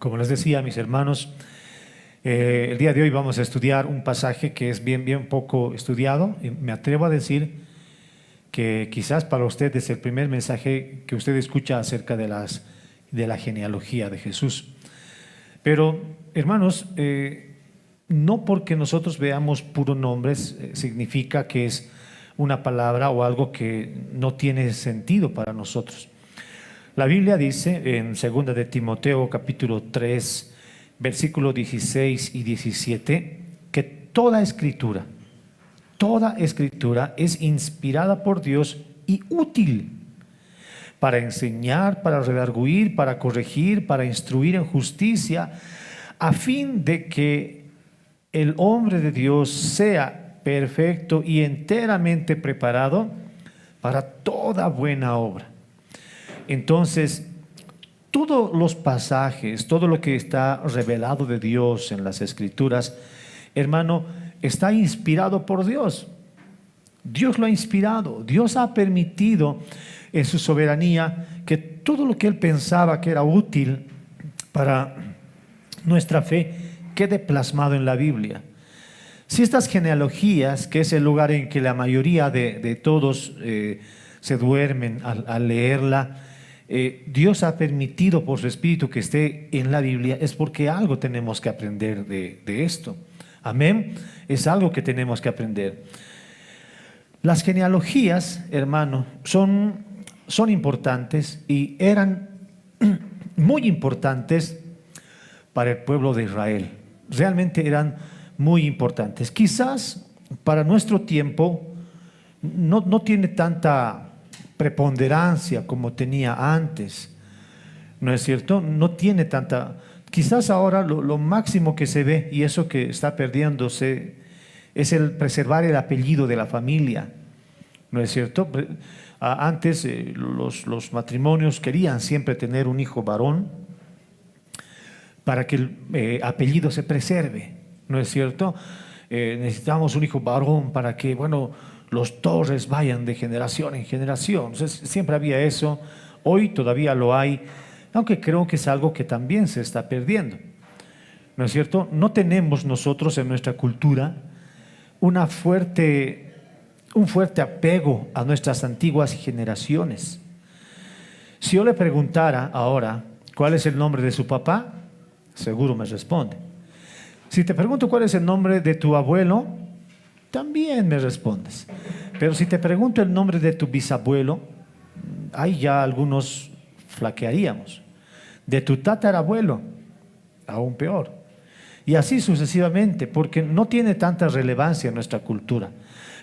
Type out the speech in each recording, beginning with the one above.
Como les decía, mis hermanos, el día de hoy vamos a estudiar un pasaje que es bien poco estudiado. Y me atrevo a decir que quizás para usted es el primer mensaje que usted escucha acerca de la genealogía de Jesús. Pero, hermanos, no porque nosotros veamos puros nombres significa que es una palabra o algo que no tiene sentido para nosotros. La Biblia dice en 2 de Timoteo capítulo 3, versículos 16 y 17, que toda escritura es inspirada por Dios y útil para enseñar, para redarguir, para corregir, para instruir en justicia, a fin de que el hombre de Dios sea perfecto y enteramente preparado para toda buena obra. Entonces, todos los pasajes, todo lo que está revelado de Dios en las Escrituras, hermano, está inspirado por Dios. Dios lo ha inspirado. Dios ha permitido en su soberanía que todo lo que Él pensaba que era útil para nuestra fe quede plasmado en la Biblia. Si estas genealogías, que es el lugar en que la mayoría de todos se duermen al leerla, Dios ha permitido por su Espíritu que esté en la Biblia, es porque algo tenemos que aprender de esto. Amén. Es algo que tenemos que aprender. Las genealogías, hermano, son importantes y eran muy importantes para el pueblo de Israel. Realmente eran muy importantes. Quizás para nuestro tiempo no tiene tanta preponderancia como tenía antes, ¿no es cierto? No tiene tanta. Quizás ahora lo máximo que se ve, y eso que está perdiéndose, es el preservar el apellido de la familia, ¿no es cierto? Antes los matrimonios querían siempre tener un hijo varón para que el apellido se preserve, ¿no es cierto? Necesitamos un hijo varón para que, los Torres vayan de generación en generación. Entonces, siempre había eso, hoy todavía lo hay, aunque creo que es algo que también se está perdiendo, ¿no es cierto? No tenemos nosotros en nuestra cultura un fuerte apego a nuestras antiguas generaciones. Si yo le preguntara ahora cuál es el nombre de su papá, seguro me responde. Si te pregunto cuál es el nombre de tu abuelo, también me respondes. Pero si te pregunto el nombre de tu bisabuelo, ahí ya algunos flaquearíamos. De tu tatarabuelo, aún peor. Y así sucesivamente, porque no tiene tanta relevancia en nuestra cultura.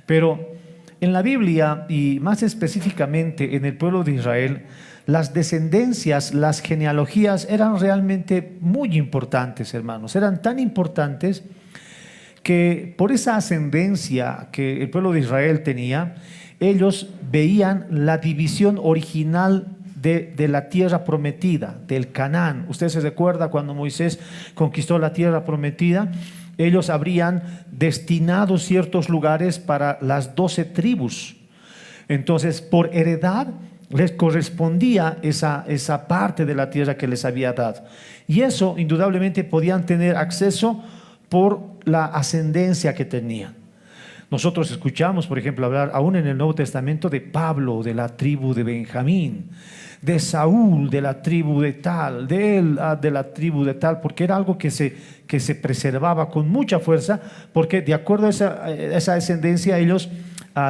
Pero en la Biblia, y más específicamente en el pueblo de Israel, las descendencias, las genealogías eran realmente muy importantes, hermanos. Eran tan importantes que por esa ascendencia que el pueblo de Israel tenía, ellos veían la división original de la tierra prometida, del Canaán. Usted se recuerda cuando Moisés conquistó la tierra prometida, ellos habrían destinado ciertos lugares para las 12 tribus. Entonces, por heredad, les correspondía esa parte de la tierra que les había dado. Y eso, indudablemente, podían tener acceso por la ascendencia que tenían. Nosotros escuchamos, por ejemplo, hablar aún en el Nuevo Testamento de Pablo, de la tribu de Benjamín, de Saúl, de la tribu de tal, de él, de la tribu de tal, porque era algo que se preservaba con mucha fuerza, porque de acuerdo a esa descendencia ellos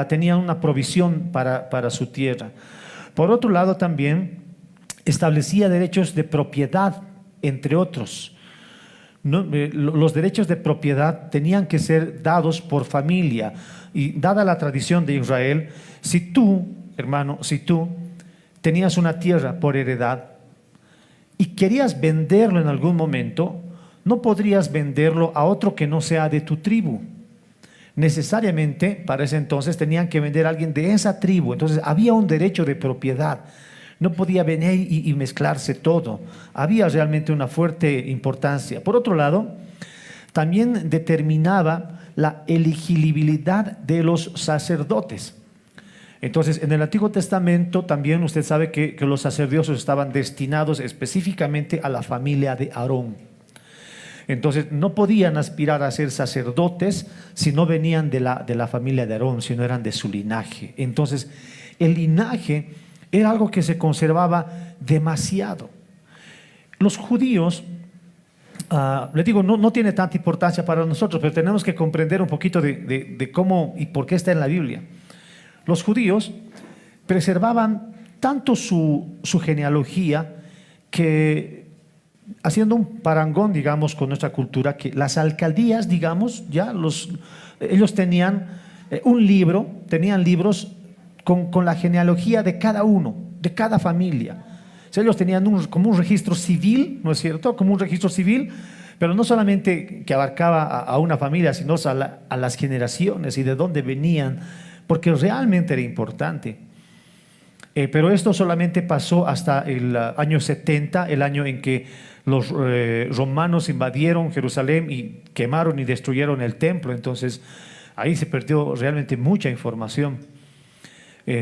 tenían una provisión para su tierra. Por otro lado, también establecía derechos de propiedad, entre otros. Los derechos de propiedad tenían que ser dados por familia, y dada la tradición de Israel, si tú tenías una tierra por heredad y querías venderlo en algún momento, no podrías venderlo a otro que no sea de tu tribu. Necesariamente para ese entonces tenían que vender a alguien de esa tribu. Entonces había un derecho de propiedad. No podía venir y mezclarse todo. Había realmente una fuerte importancia. Por otro lado, también determinaba la elegibilidad de los sacerdotes. Entonces, en el Antiguo Testamento también usted sabe que los sacerdotes estaban destinados específicamente a la familia de Aarón. Entonces, no podían aspirar a ser sacerdotes si no venían de la familia de Aarón, si no eran de su linaje. Entonces, el linaje era algo que se conservaba demasiado. Los judíos, les digo, no tiene tanta importancia para nosotros, pero tenemos que comprender un poquito de cómo y por qué está en la Biblia. Los judíos preservaban tanto su genealogía que, haciendo un parangón, digamos, con nuestra cultura, que las alcaldías, digamos, ellos tenían un libro, tenían libros con la genealogía de cada uno, de cada familia. O sea, ellos tenían como un registro civil, ¿no es cierto? Como un registro civil, pero no solamente que abarcaba a una familia, sino a las generaciones y de dónde venían, porque realmente era importante. Pero esto solamente pasó hasta el año 70, el año en que los romanos invadieron Jerusalén y quemaron y destruyeron el templo. Entonces ahí se perdió realmente mucha información.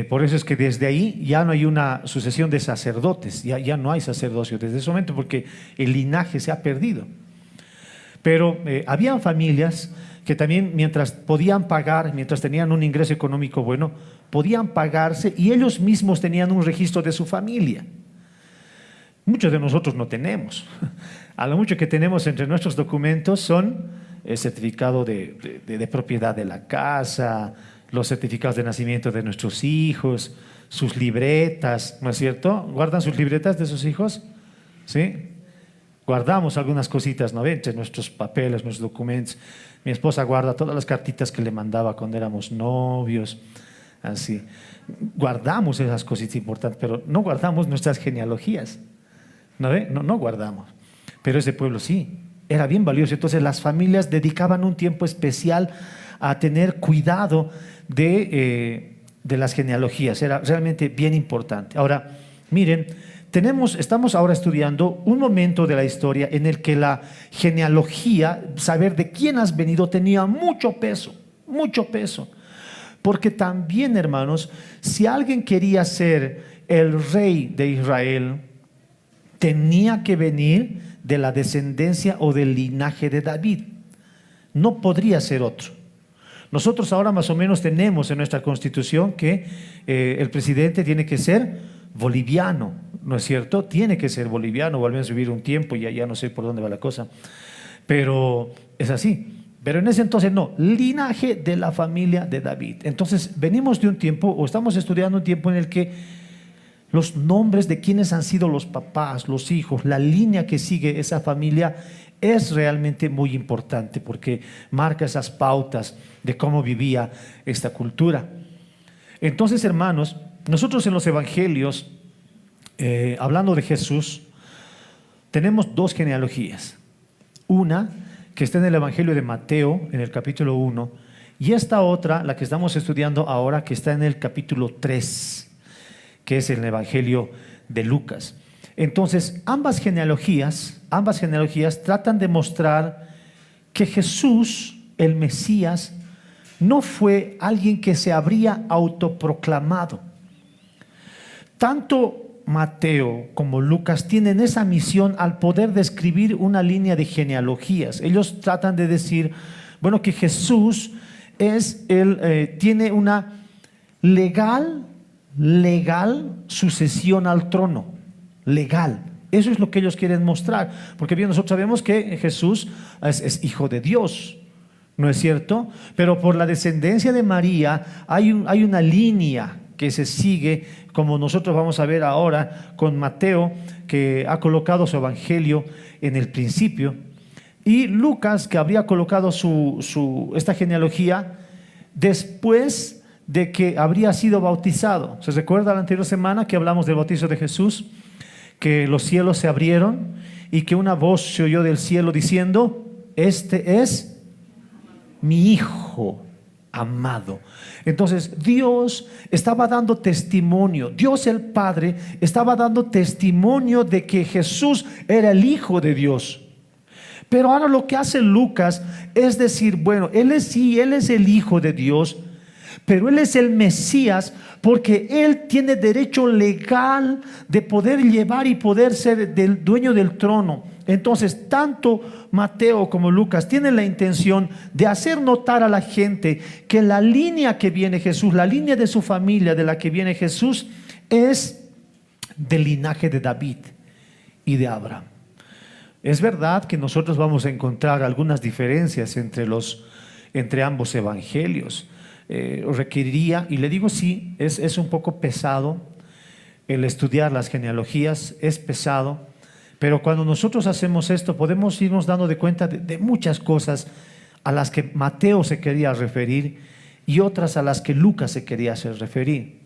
Por eso es que desde ahí ya no hay una sucesión de sacerdotes, ya no hay sacerdocio desde ese momento, porque el linaje se ha perdido. Pero habían familias que también, mientras podían pagar, mientras tenían un ingreso económico bueno, podían pagarse y ellos mismos tenían un registro de su familia. Muchos de nosotros no tenemos. A lo mucho que tenemos entre nuestros documentos son el certificado de propiedad de la casa, los certificados de nacimiento de nuestros hijos, sus libretas, ¿no es cierto? ¿Guardan sus libretas de sus hijos? ¿Sí? Guardamos algunas cositas, ¿no? Entre nuestros papeles, nuestros documentos. Mi esposa guarda todas las cartitas que le mandaba cuando éramos novios, así. Guardamos esas cositas importantes, pero no guardamos nuestras genealogías, ¿no ve? No guardamos. Pero ese pueblo sí, era bien valioso. Entonces las familias dedicaban un tiempo especial a tener cuidado de las genealogías. Era realmente bien importante. Ahora, miren, estamos ahora estudiando un momento de la historia en el que la genealogía, saber de quién has venido, tenía mucho peso, mucho peso. Porque también, hermanos, si alguien quería ser el rey de Israel, tenía que venir de la descendencia o del linaje de David. No podría ser otro. Nosotros ahora más o menos tenemos en nuestra constitución que el presidente tiene que ser boliviano, ¿no es cierto? Tiene que ser boliviano, o al menos vivir un tiempo, ya no sé por dónde va la cosa, pero es así. Pero en ese entonces no, linaje de la familia de David. Entonces venimos de un tiempo, o estamos estudiando un tiempo en el que los nombres de quienes han sido los papás, los hijos, la línea que sigue esa familia es realmente muy importante porque marca esas pautas de cómo vivía esta cultura. Entonces, hermanos, nosotros en los evangelios, hablando de Jesús, tenemos dos genealogías. Una que está en el evangelio de Mateo, en el capítulo 1, y esta otra, la que estamos estudiando ahora, que está en el capítulo 3, que es el evangelio de Lucas. Entonces, ambas genealogías tratan de mostrar que Jesús, el Mesías, no fue alguien que se habría autoproclamado. Tanto Mateo como Lucas tienen esa misión al poder describir una línea de genealogías. Ellos tratan de decir, bueno, que Jesús tiene una legal sucesión al trono, legal. Eso es lo que ellos quieren mostrar, porque bien nosotros sabemos que Jesús es hijo de Dios, ¿no es cierto? Pero por la descendencia de María hay una línea que se sigue, como nosotros vamos a ver ahora con Mateo, que ha colocado su evangelio en el principio, y Lucas, que habría colocado esta genealogía después de que habría sido bautizado. ¿Se recuerda la anterior semana que hablamos del bautizo de Jesús? Que los cielos se abrieron y que una voz se oyó del cielo diciendo: este es mi Hijo amado. Entonces Dios estaba dando testimonio, Dios el Padre estaba dando testimonio de que Jesús era el Hijo de Dios. Pero ahora lo que hace Lucas es decir, bueno, Él es el Hijo de Dios, Pero Él es el Mesías porque Él tiene derecho legal de poder llevar y poder ser del dueño del trono. Entonces, tanto Mateo como Lucas tienen la intención de hacer notar a la gente que la línea que viene Jesús, la línea de su familia de la que viene Jesús, es del linaje de David y de Abraham. Es verdad que nosotros vamos a encontrar algunas diferencias entre ambos evangelios. Requeriría, y le digo sí, es un poco pesado el estudiar las genealogías, es pesado, pero cuando nosotros hacemos esto podemos irnos dando de cuenta de muchas cosas a las que Mateo se quería referir y otras a las que Lucas se quería hacer referir.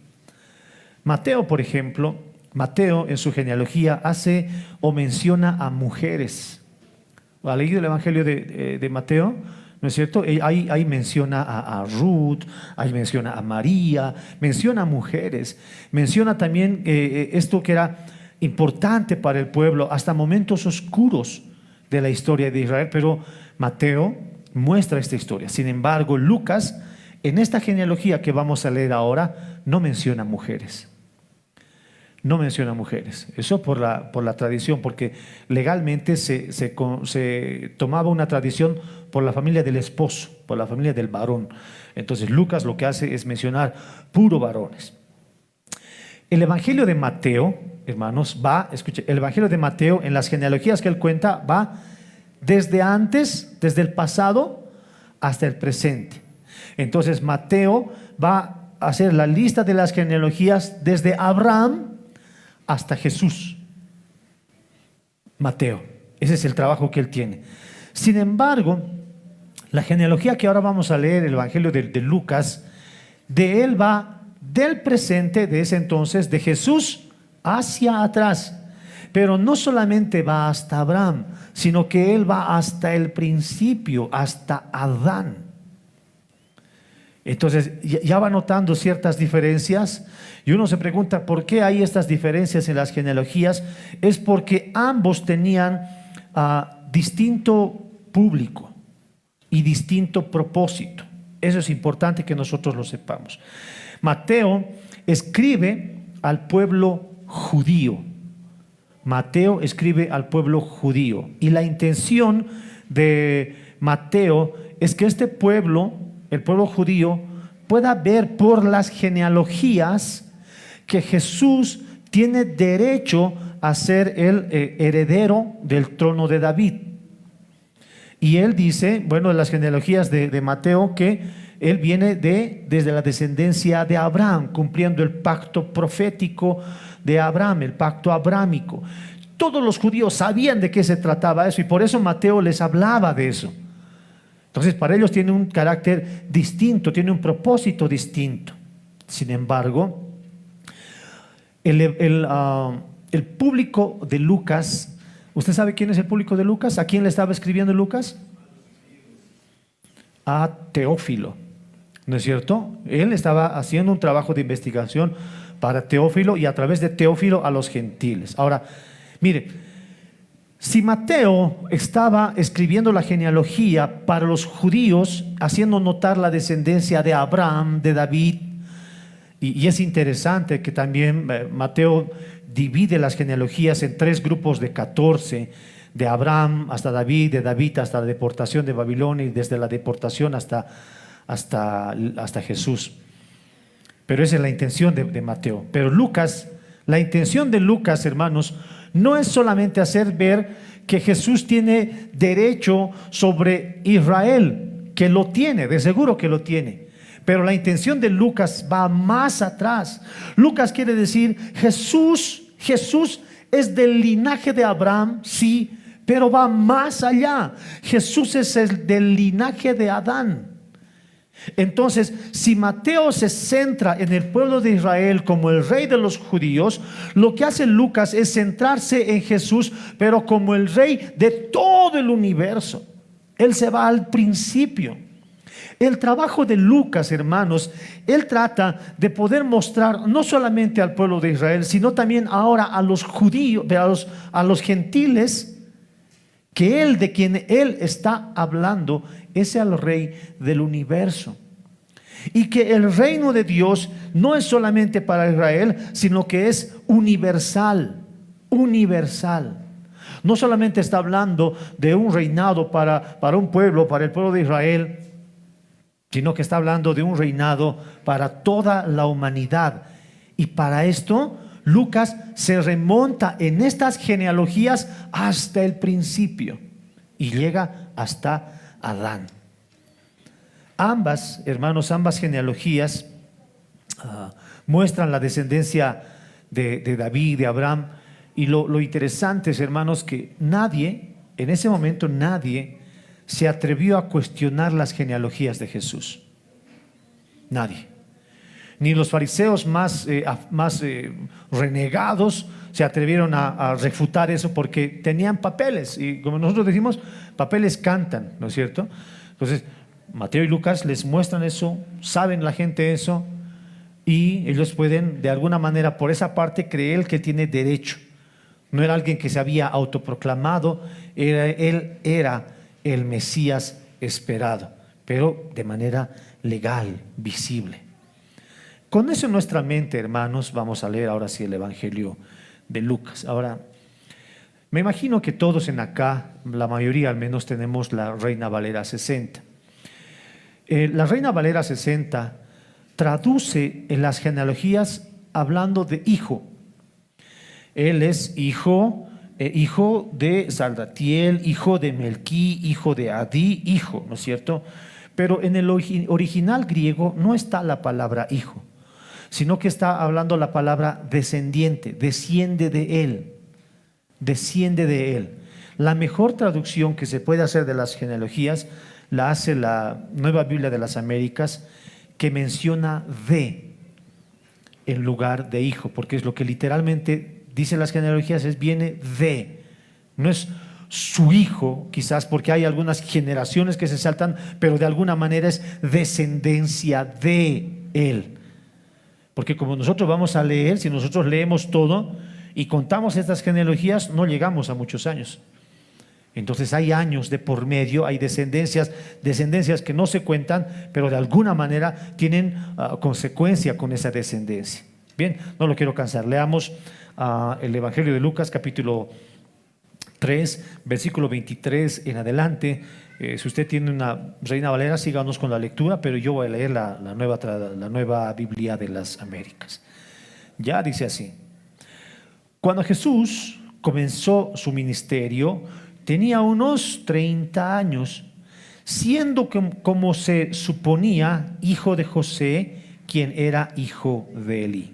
Mateo, por ejemplo, Mateo en su genealogía hace o menciona a mujeres. ¿Ha leído el evangelio de Mateo? ¿No es cierto? Ahí menciona a Ruth, ahí menciona a María, menciona a mujeres, menciona también esto que era importante para el pueblo, hasta momentos oscuros de la historia de Israel, pero Mateo muestra esta historia. Sin embargo, Lucas, en esta genealogía que vamos a leer ahora, no menciona mujeres. No menciona mujeres, eso por la tradición, porque legalmente se tomaba una tradición por la familia del esposo, por la familia del varón. Entonces Lucas lo que hace es mencionar puro varones. El evangelio de Mateo, hermanos, el evangelio de Mateo en las genealogías que él cuenta va desde antes, desde el pasado hasta el presente. Entonces Mateo va a hacer la lista de las genealogías desde Abraham hasta Jesús. Mateo, ese es el trabajo que él tiene. Sin embargo, la genealogía que ahora vamos a leer, el evangelio de Lucas, de él va del presente, de ese entonces, de Jesús hacia atrás. Pero no solamente va hasta Abraham, sino que él va hasta el principio, hasta Adán. Entonces ya va notando ciertas diferencias y uno se pregunta por qué hay estas diferencias en las genealogías. Es porque ambos tenían distinto público y distinto propósito. Eso es importante que nosotros lo sepamos. Mateo escribe al pueblo judío. Mateo escribe al pueblo judío y la intención de Mateo es que este pueblo, el pueblo judío, pueda ver por las genealogías que Jesús tiene derecho a ser el heredero del trono de David. Y él dice, bueno, en las genealogías de Mateo, que él viene desde la descendencia de Abraham, cumpliendo el pacto profético de Abraham, el pacto abrámico. Todos los judíos sabían de qué se trataba eso y por eso Mateo les hablaba de eso. Entonces para ellos tiene un carácter distinto, tiene un propósito distinto. Sin embargo, el público de Lucas, ¿usted sabe quién es el público de Lucas? ¿A quién le estaba escribiendo Lucas? A Teófilo, ¿no es cierto? Él estaba haciendo un trabajo de investigación para Teófilo y a través de Teófilo a los gentiles. Ahora, mire, si Mateo estaba escribiendo la genealogía para los judíos, haciendo notar la descendencia de Abraham, de David, y es interesante que también Mateo divide las genealogías en 3 grupos de 14, de Abraham hasta David, de David hasta la deportación de Babilonia y desde la deportación hasta Jesús. Pero esa es la intención de Mateo. Pero Lucas, la intención de Lucas, hermanos, no es solamente hacer ver que Jesús tiene derecho sobre Israel, que lo tiene, de seguro que lo tiene. Pero la intención de Lucas va más atrás. Lucas quiere decir, Jesús es del linaje de Abraham, sí, pero va más allá. Jesús es el del linaje de Adán. Entonces, si Mateo se centra en el pueblo de Israel como el rey de los judíos, lo que hace Lucas es centrarse en Jesús, pero como el rey de todo el universo. Él se va al principio. El trabajo de Lucas, hermanos, él trata de poder mostrar no solamente al pueblo de Israel, sino también ahora a los judíos, a los gentiles, que de quien él está hablando es el rey del universo. y que el reino de Dios no es solamente para Israel, sino que es universal, universal. No solamente está hablando de un reinado para un pueblo, para el pueblo de Israel, sino que está hablando de un reinado para toda la humanidad. Y para esto, Lucas se remonta en estas genealogías hasta el principio y llega hasta Adán. Ambas, hermanos, ambas genealogías muestran la descendencia de David, de Abraham. Y lo interesante es, hermanos, que nadie, en ese momento nadie se atrevió a cuestionar las genealogías de Jesús. Nadie. Ni los fariseos más renegados se atrevieron a refutar eso, porque tenían papeles. Y como nosotros decimos, papeles cantan, ¿no es cierto? Entonces, Mateo y Lucas les muestran eso, saben la gente eso, y ellos pueden de alguna manera por esa parte creer que tiene derecho. No era alguien que se había autoproclamado, él era el Mesías esperado, pero de manera legal, visible. Con eso en nuestra mente, hermanos, vamos a leer ahora sí el Evangelio de Lucas. Ahora, me imagino que todos en acá, la mayoría al menos, tenemos la Reina Valera 60. La Reina Valera 60 traduce en las genealogías hablando de hijo. Él es hijo de Salatiel, hijo de Melquí, hijo de Adí, hijo, ¿no es cierto? Pero en el original griego no está la palabra hijo, sino que está hablando la palabra descendiente, desciende de él, desciende de él. La mejor traducción que se puede hacer de las genealogías la hace la Nueva Biblia de las Américas, que menciona de en lugar de hijo, porque es lo que literalmente dice las genealogías, viene de, no es su hijo, quizás porque hay algunas generaciones que se saltan, pero de alguna manera es descendencia de él. Porque como nosotros vamos a leer, si nosotros leemos todo y contamos estas genealogías, no llegamos a muchos años. Entonces hay años de por medio, hay descendencias que no se cuentan, pero de alguna manera tienen consecuencia con esa descendencia. Bien, no lo quiero cansar. Leamos el Evangelio de Lucas, capítulo 3, versículo 23 en adelante. Si usted tiene una Reina Valera, síganos con la lectura, pero yo voy a leer la nueva Biblia de las Américas. Ya dice así: cuando Jesús comenzó su ministerio, tenía unos 30 años, siendo como se suponía hijo de José, quien era hijo de Elí.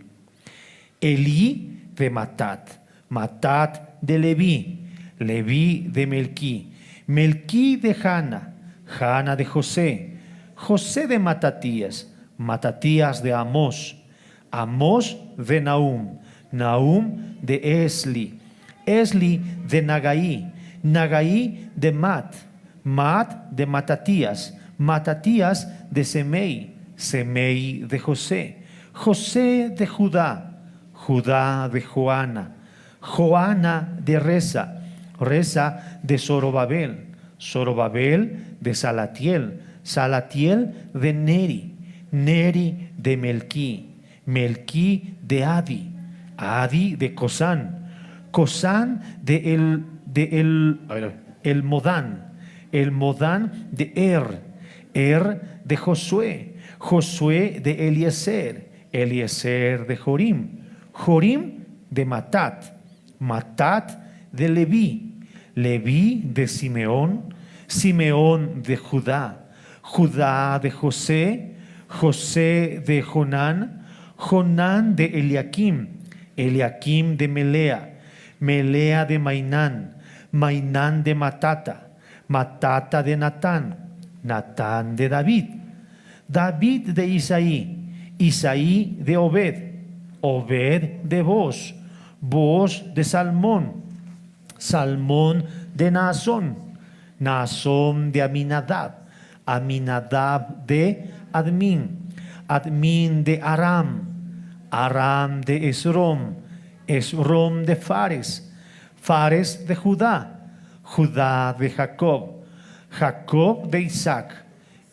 Elí de Matat, Matat de Leví, Leví de Melquí, Melquí de Jana, Jana de José, José de Matatías, Matatías de Amós, Amós de Nahum, Nahum de Esli, Esli de Nagaí, Nagaí de Mat, Mat de Matatías, Matatías de Semei, Semei de José, José de Judá, Judá de Joana, Joana de Resa, Resa de Zorobabel, Zorobabel de Salatiel, Salatiel de Neri, Neri de Melquí, Melquí de Adi, Adi de Cosán, Cosán de el Modán, el Modán de Er de Josué, Josué de Eliezer, Eliezer de Jorim, Jorim de Matat, Matat de Leví, Leví de Simeón, Simeón de Judá, Judá de José, José de Jonán, Jonán de Eliakim, Eliakim de Melea, Melea de Mainán, Mainán de Matata, Matata de Natán, Natán de David, David de Isaí, Isaí de Obed, Obed de Boz, Boz de Salmón, Salmón de Naasón, Naasón de Aminadab, Aminadab de Admín, Admín de Aram, Aram de Esrom, Esrom de Fares, Fares de Judá, Judá de Jacob, Jacob de Isaac,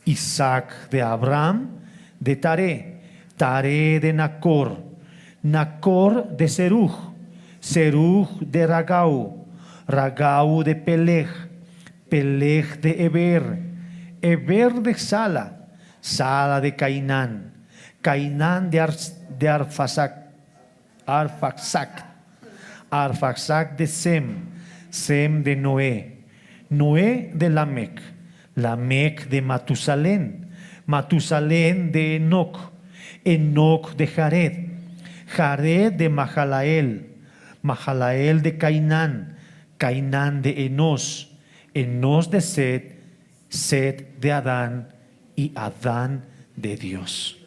Isaac de Abraham, de Taré, Taré de Nacor, Nacor de Serug, Serug de Ragau, Ragau de Peleg, Peleg de Eber, Eber de Sala, Sala de Cainán, Cainán de Arfaxad, Arfaxad de Sem, Sem de Noé, Noé de Lamec, Lamec de Matusalén, Matusalén de Enoc, Enoc de Jared, Jared de Mahalael, Mahalael de Cainán, Cainán de Enos, Enos de Set, Set de Adán y Adán de Dios.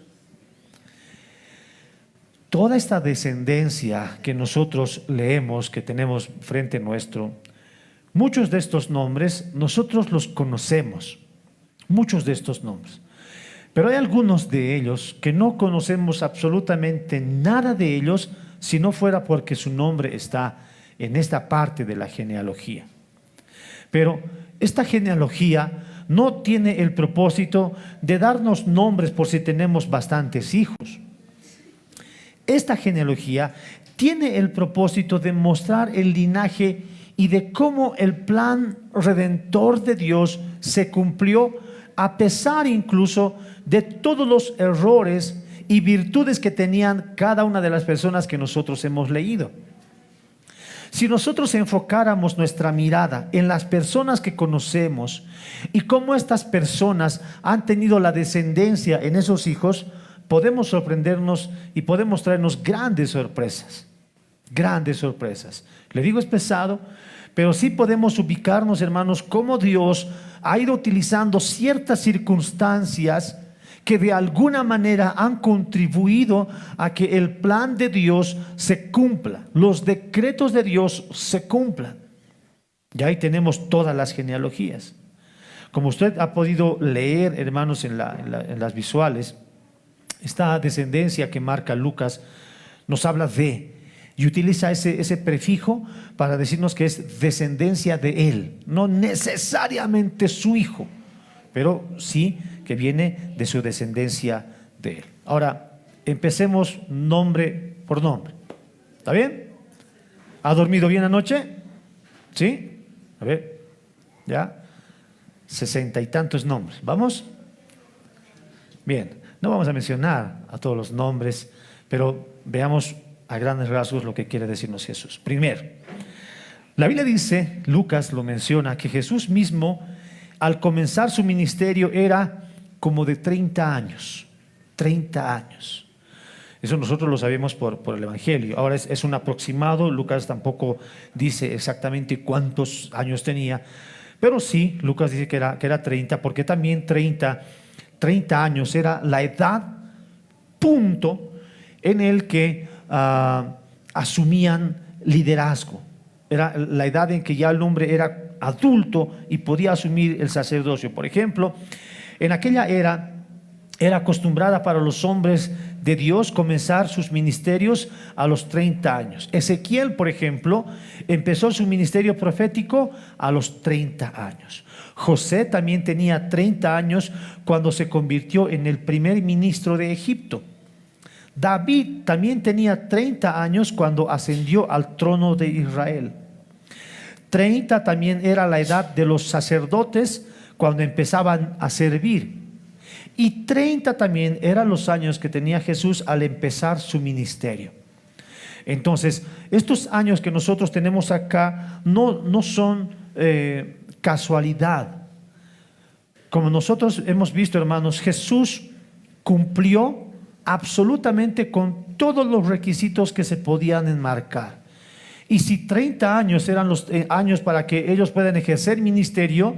Toda esta descendencia que nosotros leemos, que tenemos frente nuestro, muchos de estos nombres nosotros los conocemos, muchos de estos nombres. Pero hay algunos de ellos que no conocemos absolutamente nada de ellos si no fuera porque su nombre está en esta parte de la genealogía. Pero esta genealogía no tiene el propósito de darnos nombres por si tenemos bastantes hijos. Esta genealogía tiene el propósito de mostrar el linaje y de cómo el plan redentor de Dios se cumplió a pesar incluso de todos los errores y virtudes que tenían cada una de las personas que nosotros hemos leído. Si nosotros enfocáramos nuestra mirada en las personas que conocemos y cómo estas personas han tenido la descendencia en esos hijos, podemos sorprendernos y podemos traernos grandes sorpresas. Grandes sorpresas. Le digo, es pesado, pero sí podemos ubicarnos, hermanos, cómo Dios ha ido utilizando ciertas circunstancias que de alguna manera han contribuido a que el plan de Dios se cumpla, los decretos de Dios se cumplan. Y ahí tenemos todas las genealogías. Como usted ha podido leer, hermanos, en las visuales, esta descendencia que marca Lucas nos habla de, y utiliza ese prefijo para decirnos que es descendencia de él, no necesariamente su hijo, pero sí que viene de su descendencia de él. Ahora, empecemos nombre por nombre. ¿Está bien? ¿Ha dormido bien anoche? ¿Sí? A ver, ya, 60 y tantos nombres. ¿Vamos? Bien, no vamos a mencionar a todos los nombres, pero veamos a grandes rasgos lo que quiere decirnos Jesús. Primero, la Biblia dice, Lucas lo menciona, que Jesús mismo al comenzar su ministerio era como de 30 años. 30 años. Eso nosotros lo sabemos por el Evangelio. Ahora es un aproximado. Lucas tampoco dice exactamente cuántos años tenía, pero sí, Lucas dice que era 30, porque también 30 años era la edad punto en el que asumían liderazgo. Era la edad en que ya el hombre era adulto y podía asumir el sacerdocio. Por ejemplo, en aquella era acostumbrada para los hombres de Dios comenzar sus ministerios a los 30 años. Ezequiel, por ejemplo, empezó su ministerio profético a los 30 años. José también tenía 30 años cuando se convirtió en el primer ministro de Egipto. David también tenía 30 años cuando ascendió al trono de Israel. 30 también era la edad de los sacerdotes cuando empezaban a servir. Y 30 también eran los años que tenía Jesús al empezar su ministerio. Entonces, estos años que nosotros tenemos acá no son casualidad. Como nosotros hemos visto, hermanos, Jesús cumplió absolutamente con todos los requisitos que se podían enmarcar. Y si 30 años eran los años para que ellos puedan ejercer ministerio,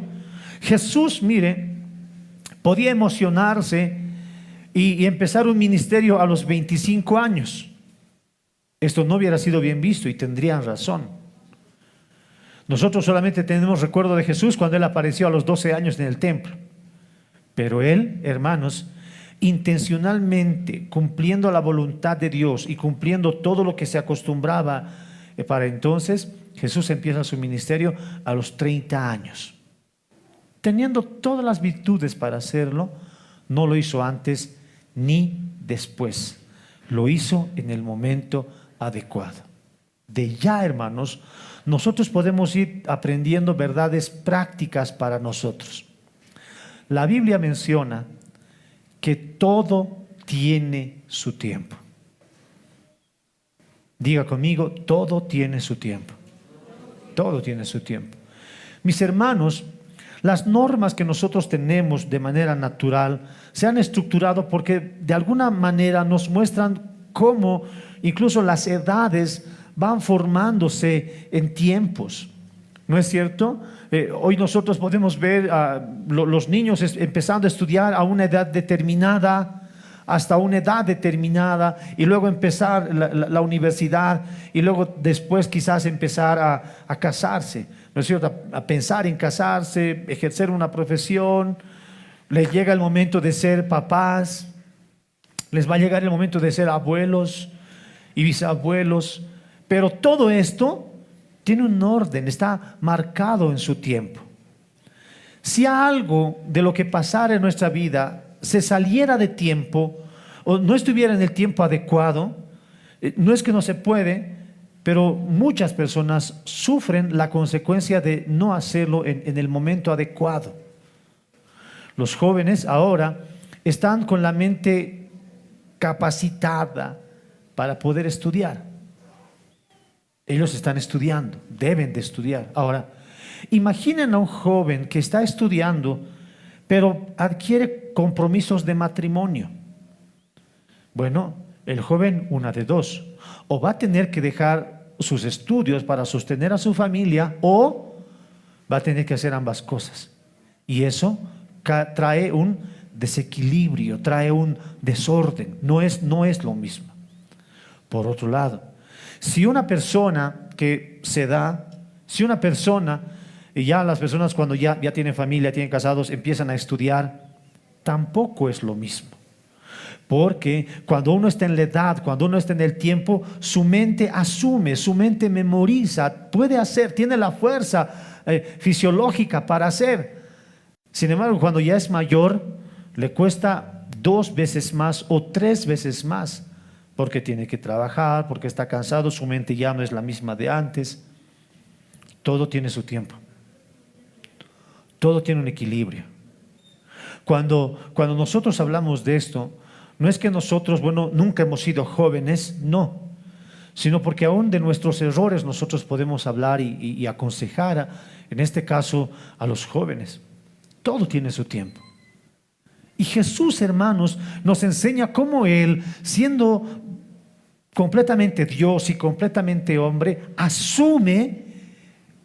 Jesús, mire, podía emocionarse y empezar un ministerio a los 25 años. Esto no hubiera sido bien visto y tendrían razón. Nosotros solamente tenemos recuerdo de Jesús cuando Él apareció a los 12 años en el templo. Pero Él, hermanos, intencionalmente cumpliendo la voluntad de Dios y cumpliendo todo lo que se acostumbraba para entonces, Jesús empieza su ministerio a los 30 años. Teniendo todas las virtudes para hacerlo, no lo hizo antes ni después. Lo hizo en el momento adecuado. De ya, hermanos, nosotros podemos ir aprendiendo verdades prácticas para nosotros. La Biblia menciona que todo tiene su tiempo. Diga conmigo, todo tiene su tiempo. Todo tiene su tiempo. Mis hermanos, las normas que nosotros tenemos de manera natural se han estructurado porque de alguna manera nos muestran cómo incluso las edades van formándose en tiempos. ¿No es cierto? Hoy nosotros podemos ver a los niños empezando a estudiar a una edad determinada, hasta una edad determinada, y luego empezar la universidad, y luego después quizás empezar a casarse, ¿no es cierto? A pensar en casarse, ejercer una profesión. Les llega el momento de ser papás, les va a llegar el momento de ser abuelos y bisabuelos, pero todo esto tiene un orden, está marcado en su tiempo. Si algo de lo que pasara en nuestra vida se saliera de tiempo o no estuviera en el tiempo adecuado, no es que no se puede, pero muchas personas sufren la consecuencia de no hacerlo en el momento adecuado. Los jóvenes ahora están con la mente capacitada para poder estudiar. Ellos están estudiando, deben de estudiar. Ahora, imaginen a un joven que está estudiando, pero adquiere compromisos de matrimonio. Bueno, el joven, una de dos, o va a tener que dejar sus estudios para sostener a su familia, o va a tener que hacer ambas cosas. Y eso trae un desequilibrio, trae un desorden, no es lo mismo. Por otro lado, si una persona que se da, si una persona, y ya las personas cuando ya tienen familia, tienen casados, empiezan a estudiar, tampoco es lo mismo. Porque cuando uno está en la edad, cuando uno está en el tiempo, su mente asume, su mente memoriza, puede hacer, tiene la fuerza fisiológica para hacer. Sin embargo, cuando ya es mayor, le cuesta 2 veces más o 3 veces más, porque tiene que trabajar, porque está cansado, su mente ya no es la misma de antes. Todo tiene su tiempo. Todo tiene un equilibrio. Cuando nosotros hablamos de esto, no es que nosotros, nunca hemos sido jóvenes, no, sino porque aún de nuestros errores nosotros podemos hablar y aconsejar, en este caso, a los jóvenes. Todo tiene su tiempo. Y Jesús, hermanos, nos enseña cómo Él, siendo completamente Dios y completamente hombre, asume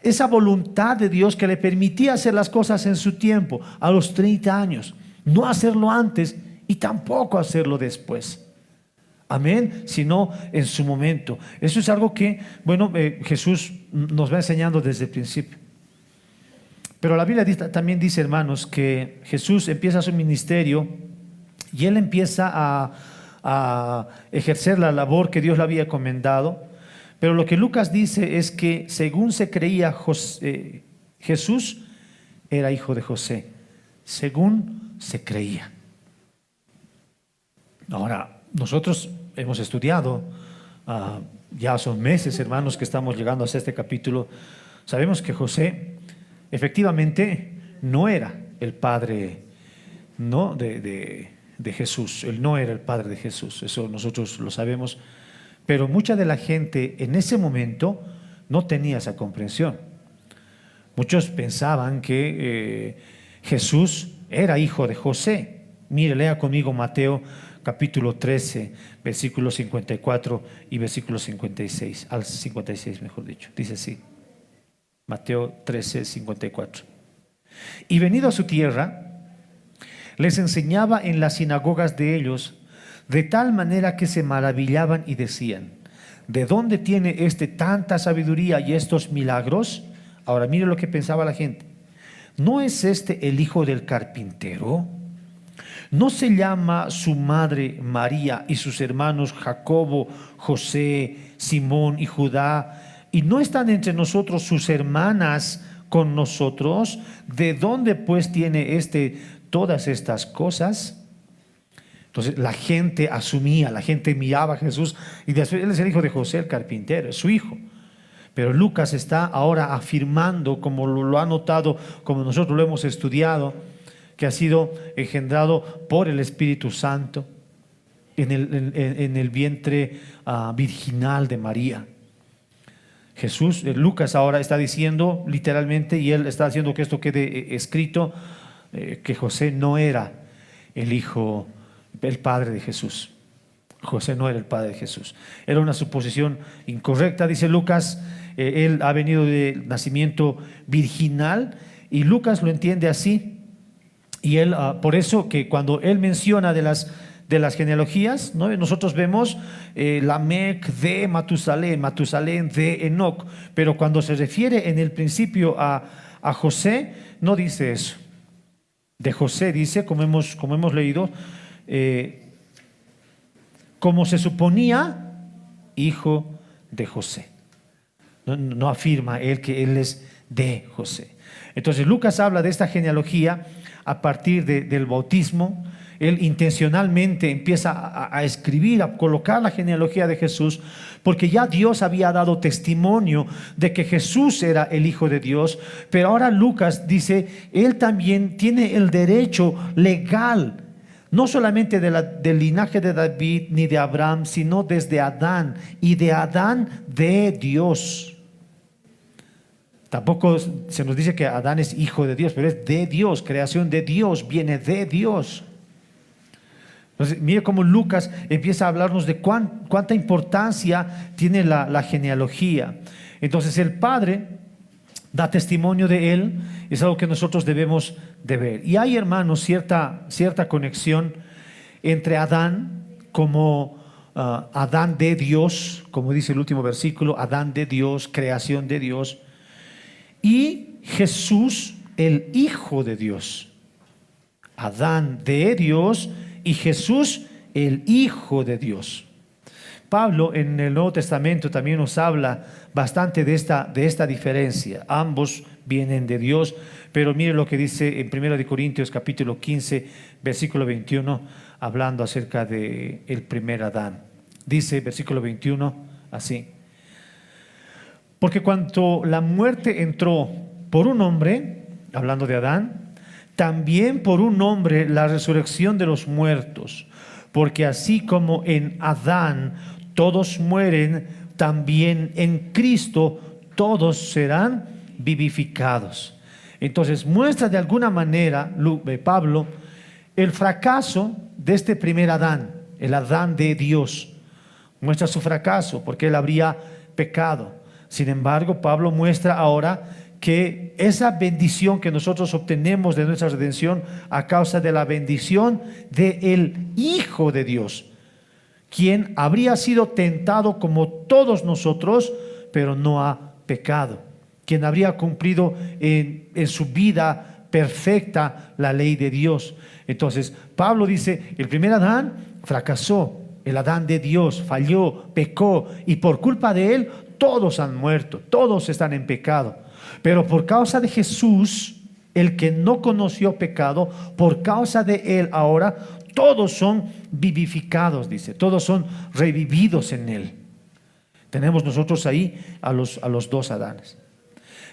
esa voluntad de Dios que le permitía hacer las cosas en su tiempo, a los 30 años, no hacerlo antes y tampoco hacerlo después. Amén, sino en su momento. Eso es algo que, Jesús nos va enseñando desde el principio. Pero la Biblia también dice, hermanos, que Jesús empieza su ministerio y Él empieza a ejercer la labor que Dios le había encomendado. Pero lo que Lucas dice es que según se creía, Jesús era hijo de José. Según se creía. Ahora, nosotros hemos estudiado, ya son meses, hermanos, que estamos llegando hasta este capítulo. Sabemos que José efectivamente no era el padre, ¿no?, de Jesús. Él no era el padre de Jesús, eso nosotros lo sabemos. Pero mucha de la gente en ese momento no tenía esa comprensión. Muchos pensaban que Jesús era hijo de José. Mire, lea conmigo Mateo capítulo 13, versículos 54 y versículo 56, al 56 mejor dicho. Dice así, Mateo 13, 54. Y venido a su tierra, les enseñaba en las sinagogas de ellos, de tal manera que se maravillaban y decían, ¿de dónde tiene tanta sabiduría y estos milagros? Ahora mire lo que pensaba la gente. ¿No es el hijo del carpintero? ¿No se llama su madre María y sus hermanos Jacobo, José, Simón y Judá? ¿Y no están entre nosotros sus hermanas con nosotros? ¿De dónde pues tiene todas estas cosas? Entonces la gente asumía, la gente miraba a Jesús y después él es el hijo de José el carpintero, es su hijo. Pero Lucas está ahora afirmando, como lo ha notado, como nosotros lo hemos estudiado, que ha sido engendrado por el Espíritu Santo en el vientre virginal de María. Lucas ahora está diciendo literalmente, y él está haciendo que esto quede escrito, que José no era el padre de Jesús. José no era el padre de Jesús. Era una suposición incorrecta, dice Lucas. Él ha venido de nacimiento virginal y Lucas lo entiende así. Y él, por eso que cuando él menciona de las genealogías, ¿no? Nosotros vemos Lamec de Matusalén, Matusalén de Enoc, pero cuando se refiere en el principio a José, no dice eso. De José dice, como hemos leído, como se suponía, hijo de José. No afirma él que él es de José. Entonces Lucas habla de esta genealogía a partir del bautismo. Él intencionalmente empieza a escribir, a colocar la genealogía de Jesús, porque ya Dios había dado testimonio de que Jesús era el Hijo de Dios. Pero ahora Lucas dice, él también tiene el derecho legal, no solamente del linaje de David ni de Abraham, sino desde Adán, y de Adán de Dios. Tampoco se nos dice que Adán es hijo de Dios, pero es de Dios, creación de Dios, viene de Dios. Entonces, mire cómo Lucas empieza a hablarnos de cuánta importancia tiene la genealogía. Entonces el Padre da testimonio de él, es algo que nosotros debemos de ver. Y hay, hermanos, cierta conexión entre Adán como Adán de Dios, como dice el último versículo, Adán de Dios, creación de Dios, y Jesús, el Hijo de Dios. Adán de Dios y Jesús, el Hijo de Dios. Pablo en el Nuevo Testamento también nos habla bastante de esta diferencia. Ambos vienen de Dios, pero mire lo que dice en 1 Corintios capítulo 15, versículo 21, hablando acerca del primer Adán. Dice, versículo 21, así: porque cuando la muerte entró por un hombre, hablando de Adán, también por un hombre la resurrección de los muertos. Porque así como en Adán todos mueren, también en Cristo todos serán vivificados. Entonces muestra de alguna manera Pablo el fracaso de este primer Adán, el Adán de Dios. Muestra su fracaso porque él habría pecado. Sin embargo, Pablo muestra ahora que esa bendición que nosotros obtenemos de nuestra redención a causa de la bendición del Hijo de Dios, quien habría sido tentado como todos nosotros, pero no ha pecado, quien habría cumplido en su vida perfecta la ley de Dios. Entonces Pablo dice, el primer Adán fracasó, el Adán de Dios falló, pecó, y por culpa de él todos han muerto, todos están en pecado. Pero por causa de Jesús, el que no conoció pecado, por causa de él ahora todos son vivificados, dice, todos son revividos en él. Tenemos nosotros ahí a los dos Adanes.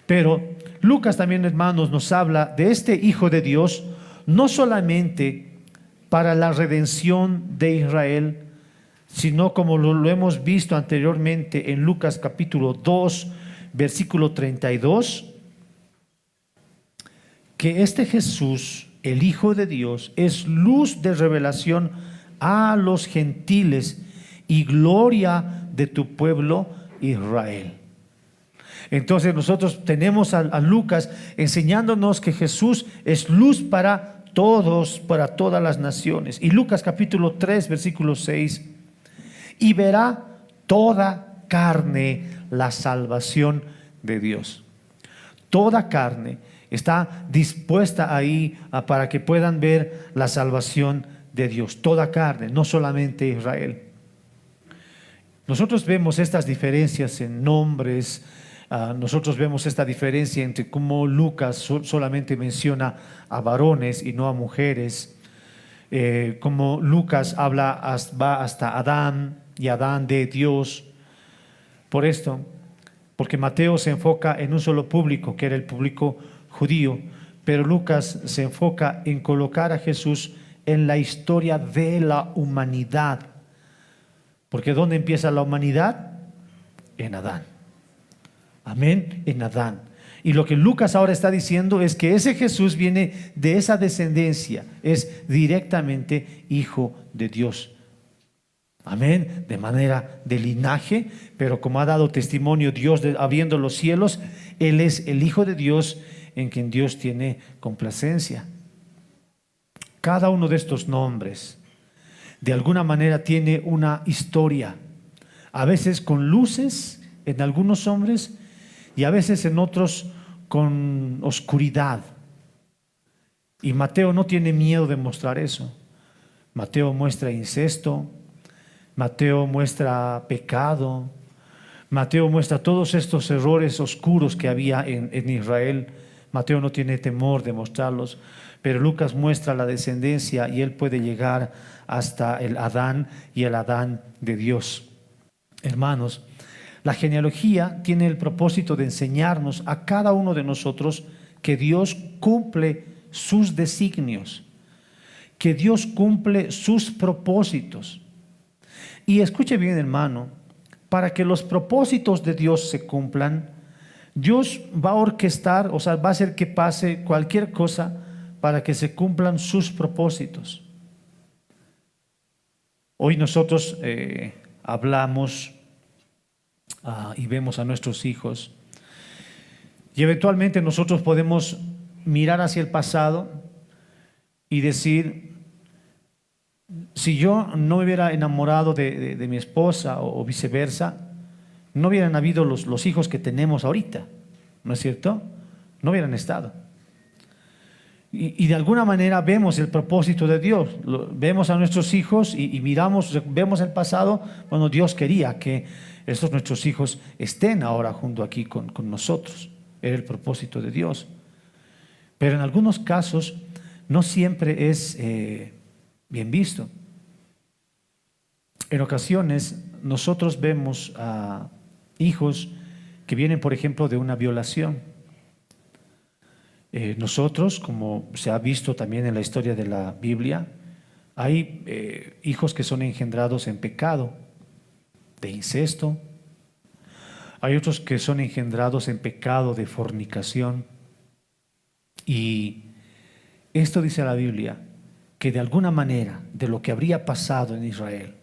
Pero Lucas también, hermanos, nos habla de este Hijo de Dios, no solamente para la redención de Israel, sino como lo hemos visto anteriormente en Lucas capítulo 2, versículo 32, que este Jesús, el Hijo de Dios, es luz de revelación a los gentiles y gloria de tu pueblo Israel. Entonces nosotros tenemos a Lucas enseñándonos que Jesús es luz para todos, para todas las naciones. Y Lucas capítulo 3, versículo 6, y verá toda carne la salvación de Dios. Toda carne está dispuesta ahí para que puedan ver la salvación de Dios. Toda carne, no solamente Israel. Nosotros vemos estas diferencias en nombres. Nosotros vemos esta diferencia entre cómo Lucas solamente menciona a varones y no a mujeres. como Lucas va hasta Adán y Adán de Dios. Por esto, porque Mateo se enfoca en un solo público, que era el público judío, pero Lucas se enfoca en colocar a Jesús en la historia de la humanidad. Porque ¿dónde empieza la humanidad? En Adán. Amén, en Adán. Y lo que Lucas ahora está diciendo es que ese Jesús viene de esa descendencia, es directamente hijo de Dios. Amén, de manera de linaje, pero como ha dado testimonio Dios habiendo los cielos, Él es el Hijo de Dios en quien Dios tiene complacencia. Cada uno de estos nombres de alguna manera tiene una historia, a veces con luces en algunos hombres y a veces en otros con oscuridad. Y Mateo no tiene miedo de mostrar eso. Mateo muestra incesto, Mateo muestra pecado, Mateo muestra todos estos errores oscuros que había en Israel. Mateo no tiene temor de mostrarlos, pero Lucas muestra la descendencia y él puede llegar hasta el Adán y el Adán de Dios. Hermanos, la genealogía tiene el propósito de enseñarnos a cada uno de nosotros que Dios cumple sus designios, que Dios cumple sus propósitos. Y escuche bien, hermano, para que los propósitos de Dios se cumplan, Dios va a orquestar, o sea, va a hacer que pase cualquier cosa para que se cumplan sus propósitos. Hoy nosotros hablamos y vemos a nuestros hijos y eventualmente nosotros podemos mirar hacia el pasado y decir, si yo no me hubiera enamorado de mi esposa o viceversa, no hubieran habido los hijos que tenemos ahorita, ¿no es cierto? No hubieran estado. Y de alguna manera vemos el propósito de Dios, vemos a nuestros hijos y vemos el pasado. Bueno, Dios quería que estos nuestros hijos estén ahora junto aquí con nosotros, era el propósito de Dios. Pero en algunos casos no siempre es bien visto. En ocasiones nosotros vemos a hijos que vienen, por ejemplo, de una violación. Nosotros, como se ha visto también en la historia de la Biblia, hay hijos que son engendrados en pecado, de incesto. Hay otros que son engendrados en pecado de fornicación. Y esto dice la Biblia, que de alguna manera, de lo que habría pasado en Israel,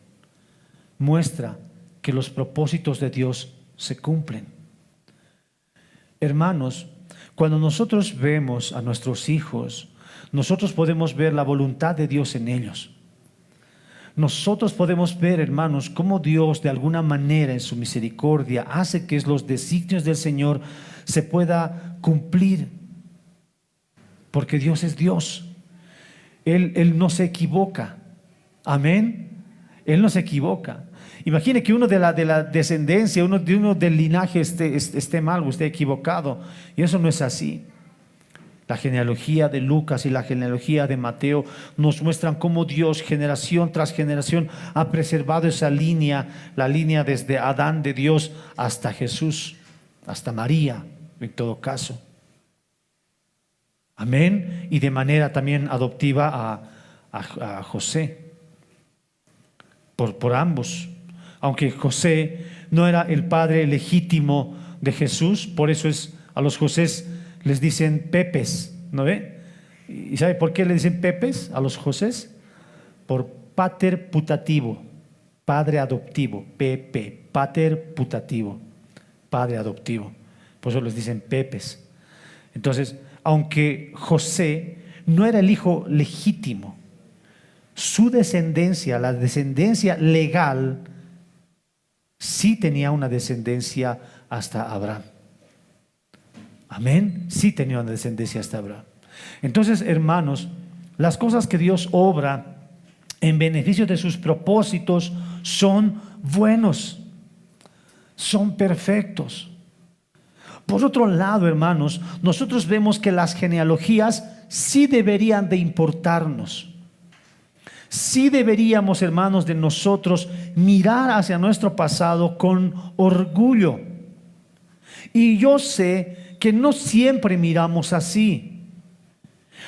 muestra que los propósitos de Dios se cumplen. Hermanos, cuando nosotros vemos a nuestros hijos, nosotros podemos ver la voluntad de Dios en ellos. Nosotros podemos ver, hermanos, cómo Dios de alguna manera en su misericordia hace que los designios del Señor se pueda cumplir. Porque Dios es Dios. Él no se equivoca. Amén. Él no se equivoca. Imagine que uno de la descendencia, uno del linaje esté mal o esté equivocado. Y eso no es así. La genealogía de Lucas y la genealogía de Mateo nos muestran cómo Dios, generación tras generación, ha preservado esa línea, la línea desde Adán de Dios hasta Jesús, hasta María, en todo caso. Amén. Y de manera también adoptiva a José, por ambos. Aunque José no era el padre legítimo de Jesús, por eso a los Josés les dicen Pepes, ¿no ve? ¿Y sabe por qué le dicen Pepes a los Josés? Por pater putativo, padre adoptivo, Pepe, pater putativo, padre adoptivo. Por eso les dicen Pepes. Entonces, aunque José no era el hijo legítimo, su descendencia, la descendencia legal, sí tenía una descendencia hasta Abraham. Amén. Sí tenía una descendencia hasta Abraham. Entonces, hermanos, las cosas que Dios obra en beneficio de sus propósitos son buenos, son perfectos. Por otro lado, hermanos, nosotros vemos que las genealogías sí deberían de importarnos. Sí deberíamos, hermanos, de nosotros mirar hacia nuestro pasado con orgullo. Y yo sé que no siempre miramos así.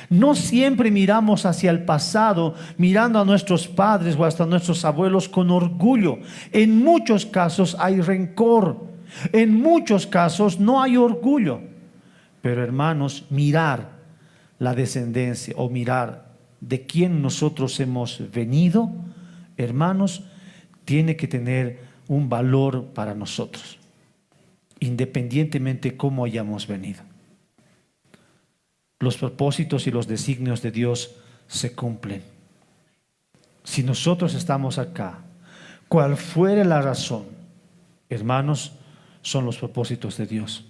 No siempre miramos hacia el pasado, mirando a nuestros padres o hasta nuestros abuelos con orgullo. En muchos casos hay rencor. En muchos casos no hay orgullo. Pero hermanos, mirar la descendencia o mirar de quién nosotros hemos venido, hermanos, tiene que tener un valor para nosotros, independientemente de cómo hayamos venido. Los propósitos y los designios de Dios se cumplen. Si nosotros estamos acá, cual fuere la razón, hermanos, son los propósitos de Dios.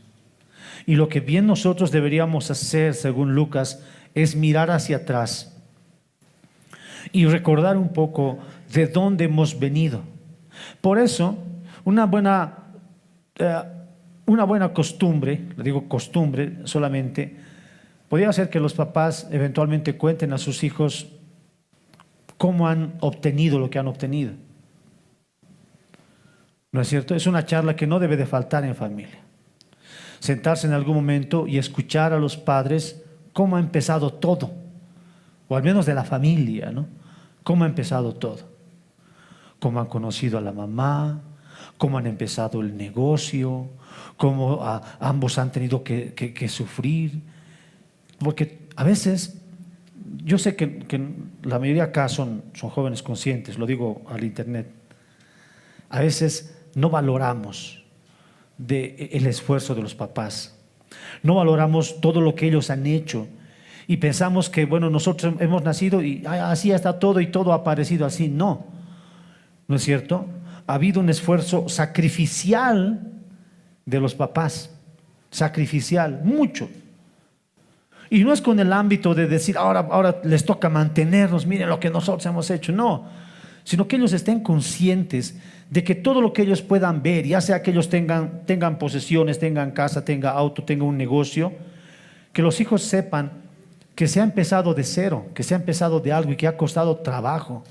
Y lo que bien nosotros deberíamos hacer, según Lucas, es mirar hacia atrás y recordar un poco de dónde hemos venido. Por eso, una buena costumbre, le digo costumbre solamente, podría ser que los papás eventualmente cuenten a sus hijos cómo han obtenido lo que han obtenido. ¿No es cierto? Es una charla que no debe de faltar en familia. Sentarse en algún momento y escuchar a los padres cómo ha empezado todo, o al menos de la familia, ¿no? Cómo ha empezado todo, cómo han conocido a la mamá, cómo han empezado el negocio, cómo ambos han tenido que sufrir. Porque a veces, yo sé que la mayoría acá son jóvenes conscientes, lo digo al internet, a veces no valoramos el esfuerzo de los papás, no valoramos todo lo que ellos han hecho y pensamos que, bueno, nosotros hemos nacido y así está todo y todo ha aparecido así. No, ¿no es cierto? Ha habido un esfuerzo sacrificial de los papás, sacrificial, mucho. Y no es con el ámbito de decir, ahora les toca mantenernos, miren lo que nosotros hemos hecho, no, sino que ellos estén conscientes de que todo lo que ellos puedan ver, ya sea que ellos tengan posesiones, tengan casa, tengan auto, tengan un negocio, que los hijos sepan que se ha empezado de cero, que se ha empezado de algo y que ha costado trabajo.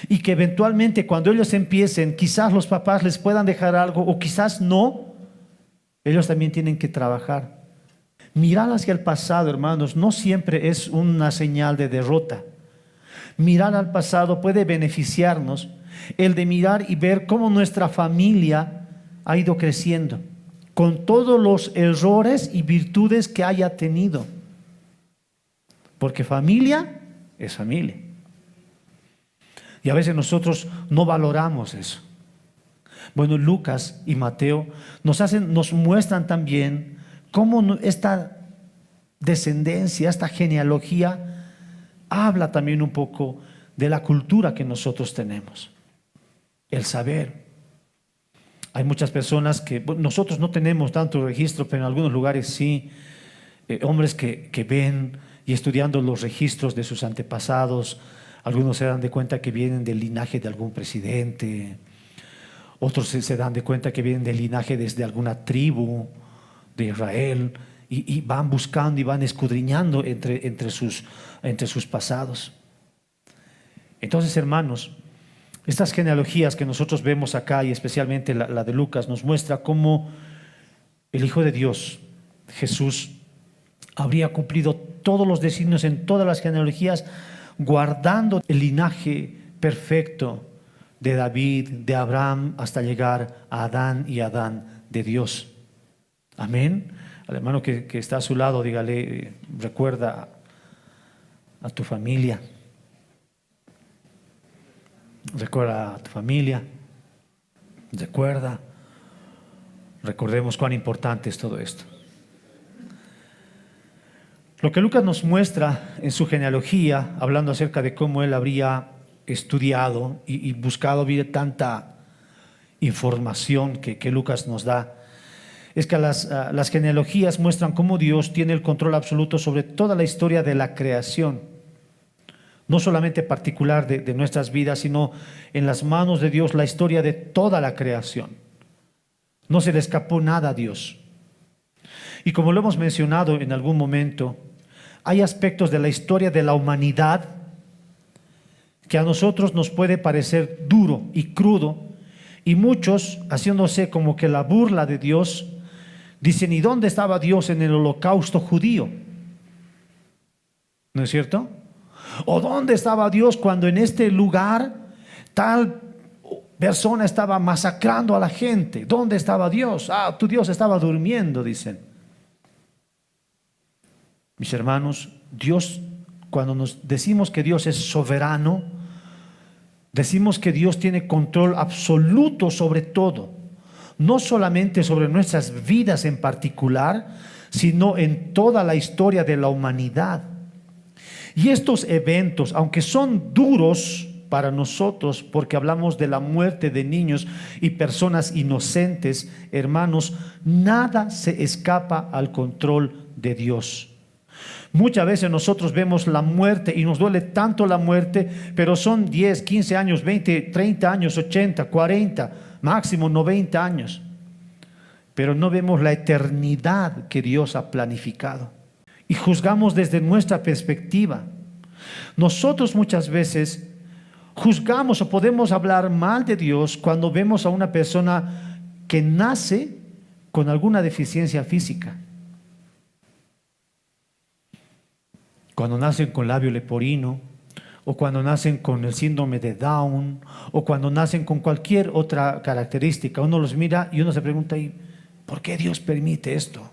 Y que eventualmente cuando ellos empiecen, quizás los papás les puedan dejar algo o quizás no, ellos también tienen que trabajar. Mirar hacia el pasado, hermanos, no siempre es una señal de derrota. Mirar al pasado puede beneficiarnos, el de mirar y ver cómo nuestra familia ha ido creciendo, con todos los errores y virtudes que haya tenido. Porque familia es familia. Y a veces nosotros no valoramos eso. Bueno, Lucas y Mateo nos muestran también cómo esta descendencia, esta genealogía, habla también un poco de la cultura que nosotros tenemos. El saber. Hay muchas personas que, bueno, nosotros no tenemos tanto registro, pero en algunos lugares sí, hombres que ven y estudiando los registros de sus antepasados, algunos se dan de cuenta que vienen del linaje de algún presidente, otros se dan de cuenta que vienen del linaje desde alguna tribu de Israel y van buscando y van escudriñando entre sus pasados. Entonces, hermanos, estas genealogías que nosotros vemos acá y especialmente la de Lucas nos muestra cómo el Hijo de Dios, Jesús, habría cumplido todos los designios en todas las genealogías, guardando el linaje perfecto de David, de Abraham, hasta llegar a Adán y Adán de Dios. Amén. Al hermano que está a su lado, dígale, recuerda a tu familia. Recuerda a tu familia. Recordemos cuán importante es todo esto. Lo que Lucas nos muestra en su genealogía, hablando acerca de cómo él habría estudiado y buscado ver tanta información que Lucas nos da, es que las genealogías muestran cómo Dios tiene el control absoluto sobre toda la historia de la creación, no solamente particular de nuestras vidas, sino en las manos de Dios la historia de toda la creación. No se le escapó nada a Dios. Y como lo hemos mencionado en algún momento, hay aspectos de la historia de la humanidad que a nosotros nos puede parecer duro y crudo, y muchos, haciéndose como que la burla de Dios, dicen: ¿y dónde estaba Dios en el holocausto judío? ¿No es cierto? ¿O dónde estaba Dios cuando en este lugar tal persona estaba masacrando a la gente? ¿Dónde estaba Dios? Ah, tu Dios estaba durmiendo, dicen. Mis hermanos, Dios, cuando nos decimos que Dios es soberano, decimos que Dios tiene control absoluto sobre todo, no solamente sobre nuestras vidas en particular, sino en toda la historia de la humanidad. Y estos eventos, aunque son duros para nosotros, porque hablamos de la muerte de niños y personas inocentes, hermanos, nada se escapa al control de Dios. Muchas veces nosotros vemos la muerte y nos duele tanto la muerte, pero son 10, 15 años, 20, 30 años, 80, 40, máximo 90 años. Pero no vemos la eternidad que Dios ha planificado. Y juzgamos desde nuestra perspectiva. Nosotros muchas veces juzgamos o podemos hablar mal de Dios cuando vemos a una persona que nace con alguna deficiencia física. Cuando nacen con labio leporino, o cuando nacen con el síndrome de Down, o cuando nacen con cualquier otra característica, uno los mira y uno se pregunta: ¿y por qué Dios permite esto?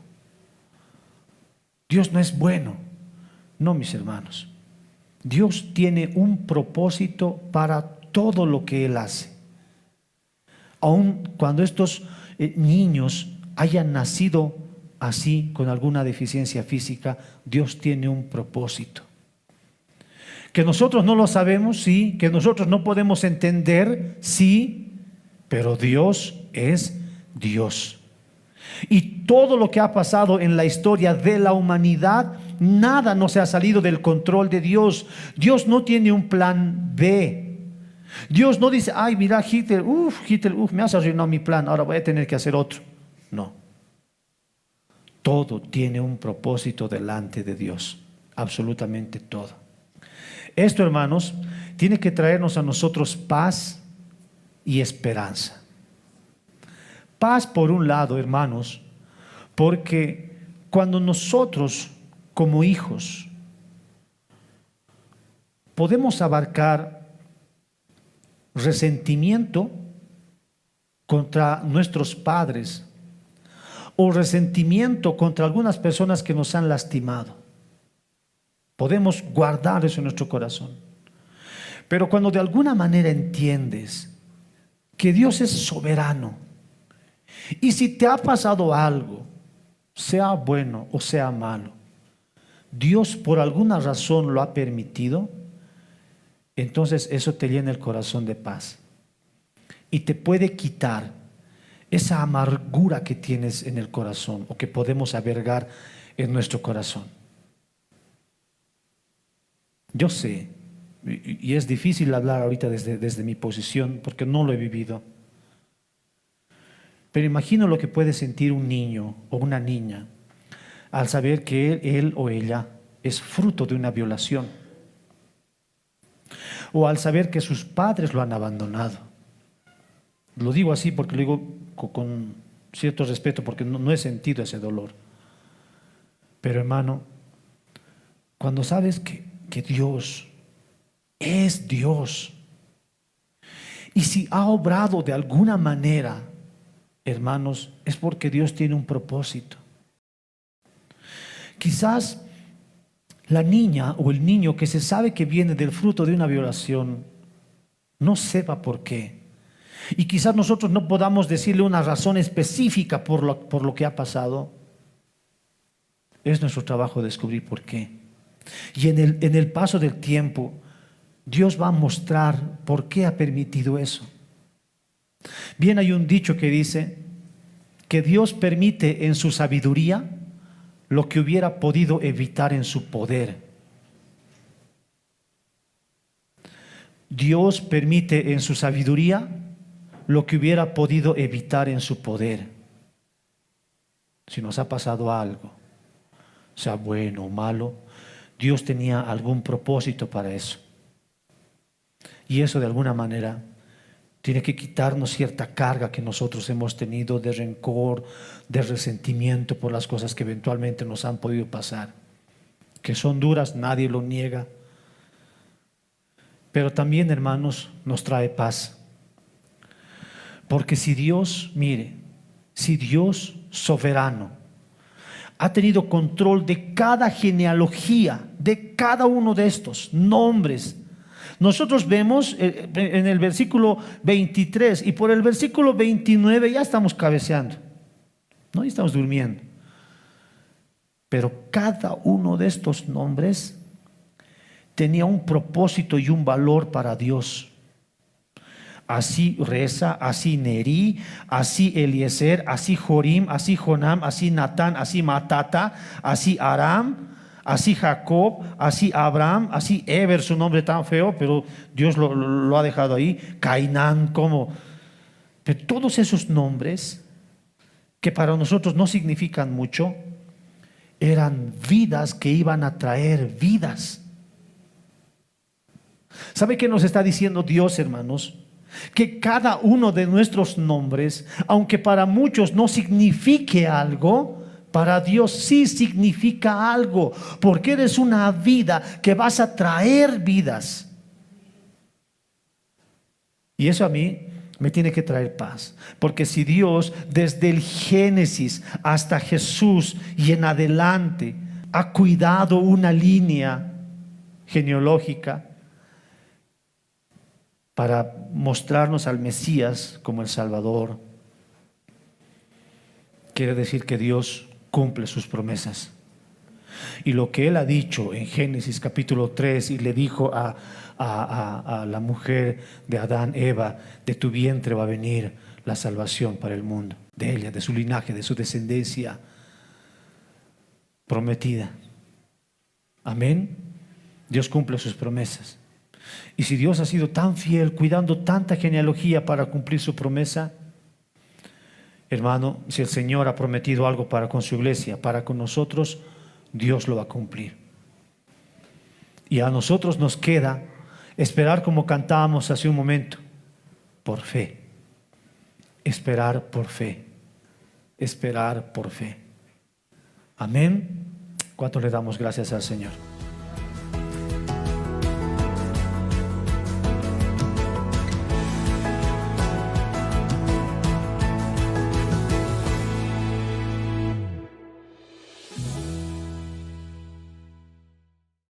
Dios no es bueno. No, mis hermanos. Dios tiene un propósito para todo lo que Él hace. Aun cuando estos niños hayan nacido así, con alguna deficiencia física, Dios tiene un propósito. Que nosotros no lo sabemos, sí. Que nosotros no podemos entender, sí. Pero Dios es Dios. Y todo lo que ha pasado en la historia de la humanidad, nada no se ha salido del control de Dios. Dios no tiene un plan B. Dios no dice: ay, mira, Hitler, me has arruinado mi plan, ahora voy a tener que hacer otro. No. Todo tiene un propósito delante de Dios, absolutamente todo. Esto, hermanos, tiene que traernos a nosotros paz y esperanza. Paz por un lado, hermanos, porque cuando nosotros como hijos podemos abarcar resentimiento contra nuestros padres, o resentimiento contra algunas personas que nos han lastimado. Podemos guardar eso en nuestro corazón. Pero cuando de alguna manera entiendes que Dios es soberano, y si te ha pasado algo, sea bueno o sea malo, Dios por alguna razón lo ha permitido, entonces eso te llena el corazón de paz y te puede quitar esa amargura que tienes en el corazón o que podemos albergar en nuestro corazón. Yo sé, y es difícil hablar ahorita desde mi posición porque no lo he vivido, pero imagino lo que puede sentir un niño o una niña al saber que él o ella es fruto de una violación, o al saber que sus padres lo han abandonado. Lo digo así porque lo digo con cierto respeto, porque no he sentido ese dolor. Pero hermano, cuando sabes que Dios es Dios, y si ha obrado de alguna manera, hermanos, es porque Dios tiene un propósito. Quizás la niña o el niño que se sabe que viene del fruto de una violación no sepa por qué. Y quizás nosotros no podamos decirle una razón específica por lo que ha pasado. Es nuestro trabajo descubrir por qué. Y en el paso del tiempo, Dios va a mostrar por qué ha permitido eso. Bien, hay un dicho que dice que Dios permite en su sabiduría lo que hubiera podido evitar en su poder. Dios permite en su sabiduría lo que hubiera podido evitar en su poder. Si nos ha pasado algo, sea bueno o malo, Dios tenía algún propósito para eso. Y eso de alguna manera tiene que quitarnos cierta carga que nosotros hemos tenido de rencor, de resentimiento por las cosas que eventualmente nos han podido pasar. Que son duras, nadie lo niega. Pero también, hermanos, nos trae paz. Porque si Dios, mire, si Dios soberano ha tenido control de cada genealogía, de cada uno de estos nombres, nosotros vemos en el versículo 23 y por el versículo 29 ya estamos cabeceando, no, ya estamos durmiendo. Pero cada uno de estos nombres tenía un propósito y un valor para Dios. Así Reza, así Neri, así Eliezer, así Jorim, así Jonam, así Natán, así Matata, así Aram, así Jacob, así Abraham, así Eber, su nombre tan feo, pero Dios lo ha dejado ahí. Cainán, como. Pero todos esos nombres que para nosotros no significan mucho, eran vidas que iban a traer vidas. ¿Sabe qué nos está diciendo Dios, hermanos? Que cada uno de nuestros nombres, aunque para muchos no signifique algo, para Dios sí significa algo, porque eres una vida que vas a traer vidas. Y eso a mí me tiene que traer paz, porque si Dios desde el Génesis hasta Jesús y en adelante ha cuidado una línea genealógica para mostrarnos al Mesías como el Salvador, quiere decir que Dios cumple sus promesas. Y lo que Él ha dicho en Génesis capítulo 3 y le dijo a la mujer de Adán, Eva, de tu vientre va a venir la salvación para el mundo, de ella, de su linaje, de su descendencia prometida. Amén. Dios cumple sus promesas. Y si Dios ha sido tan fiel, cuidando tanta genealogía para cumplir su promesa, hermano, si el Señor ha prometido algo para con su iglesia, para con nosotros, Dios lo va a cumplir. Y a nosotros nos queda esperar, como cantábamos hace un momento, por fe. Esperar por fe. Esperar por fe. Amén. ¿Cuánto le damos gracias al Señor?